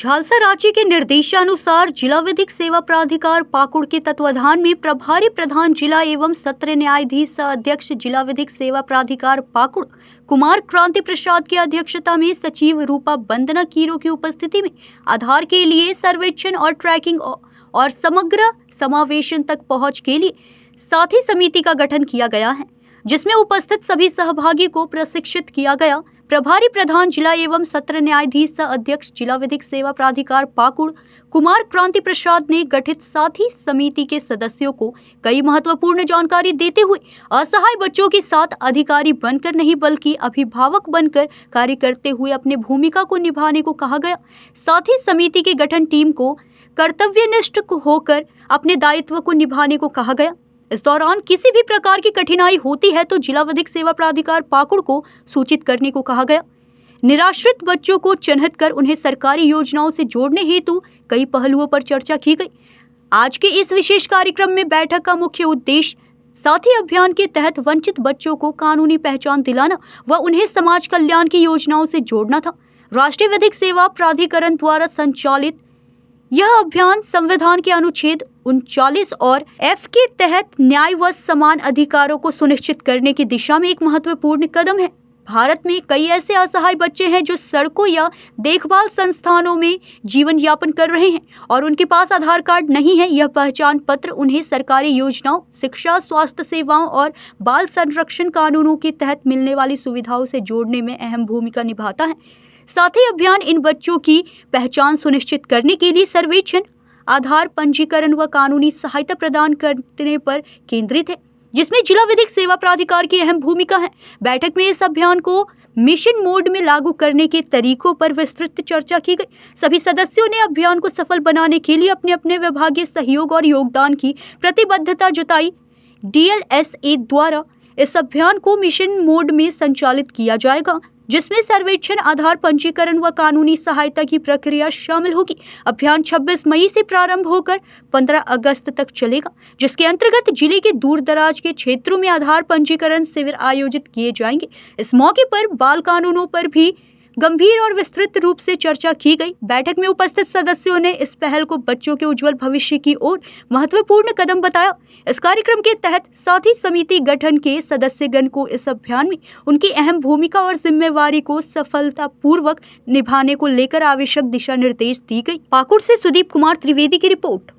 झालसा राज्य के निर्देशानुसार जिला विधिक सेवा प्राधिकार पाकुड़ के तत्वाधान में प्रभारी प्रधान जिला एवं सत्र न्यायाधीश सह अध्यक्ष जिला विधिक सेवा प्राधिकार पाकुड़ कुमार क्रांति प्रसाद की अध्यक्षता में सचिव रूपा बंदना कीरो की उपस्थिति में आधार के लिए सर्वेक्षण और ट्रैकिंग और समग्र समावेशन तक पहुंच के लिए साथी समिति का गठन किया गया है, जिसमें उपस्थित सभी सहभागी को प्रशिक्षित किया गया। प्रभारी प्रधान जिला एवं सत्र न्यायाधीश सह अध्यक्ष जिला विधिक सेवा प्राधिकार पाकुड़ कुमार क्रांति प्रसाद ने गठित साथी समिति के सदस्यों को कई महत्वपूर्ण जानकारी देते हुए असहाय बच्चों के साथ अधिकारी बनकर नहीं बल्कि अभिभावक बनकर कार्य करते हुए अपनी भूमिका को निभाने को कहा गया। साथी समिति के गठन टीम को कर्तव्यनिष्ठ होकर अपने दायित्व को निभाने को कहा गया। इस दौरान किसी भी प्रकार की कठिनाई होती है तो जिला विधिक सेवा प्राधिकार पाकुड़ को सूचित करने को कहा गया। निराश्रित बच्चों को चिन्हित कर उन्हें सरकारी योजनाओं से जोड़ने हेतु कई पहलुओं पर चर्चा की गई। आज के इस विशेष कार्यक्रम में बैठक का मुख्य उद्देश्य साथी अभियान के तहत वंचित बच्चों को कानूनी पहचान दिलाना व उन्हें समाज कल्याण की योजनाओं से जोड़ना था। राष्ट्रीय विधिक सेवा प्राधिकरण द्वारा संचालित यह अभियान संविधान के अनुच्छेद 39 और F के तहत न्याय व समान अधिकारों को सुनिश्चित करने की दिशा में एक महत्वपूर्ण कदम है। भारत में कई ऐसे असहाय बच्चे हैं जो सड़कों या देखभाल संस्थानों में जीवन यापन कर रहे हैं और उनके पास आधार कार्ड नहीं है। यह पहचान पत्र उन्हें सरकारी योजनाओं, शिक्षा, स्वास्थ्य सेवाओं और बाल संरक्षण कानूनों के तहत मिलने वाली सुविधाओं से जोड़ने में अहम भूमिका निभाता है। साथी अभियान इन बच्चों की पहचान सुनिश्चित करने के लिए सर्वेक्षण, आधार पंजीकरण व कानूनी सहायता प्रदान करने पर केंद्रित है, जिसमें जिला विधिक सेवा प्राधिकार की अहम भूमिका है। बैठक में इस अभियान को मिशन मोड में लागू करने के तरीकों पर विस्तृत चर्चा की गई। सभी सदस्यों ने अभियान को सफल बनाने के लिए अपने अपने विभागीय सहयोग और योगदान की प्रतिबद्धता जताई। DLSA द्वारा इस अभियान को मिशन मोड में संचालित किया जाएगा, जिसमें सर्वेक्षण, आधार पंजीकरण व कानूनी सहायता की प्रक्रिया शामिल होगी। अभियान 26 मई से प्रारंभ होकर 15 अगस्त तक चलेगा, जिसके अंतर्गत जिले के दूर दराज के क्षेत्रों में आधार पंजीकरण शिविर आयोजित किए जाएंगे। इस मौके पर बाल कानूनों पर भी गंभीर और विस्तृत रूप से चर्चा की गई। बैठक में उपस्थित सदस्यों ने इस पहल को बच्चों के उज्जवल भविष्य की ओर महत्वपूर्ण कदम बताया। इस कार्यक्रम के तहत साथी समिति गठन के सदस्यगण को इस अभियान में उनकी अहम भूमिका और जिम्मेवारी को सफलतापूर्वक निभाने को लेकर आवश्यक दिशा निर्देश दी गई। पाकुड़ से सुदीप कुमार त्रिवेदी की रिपोर्ट।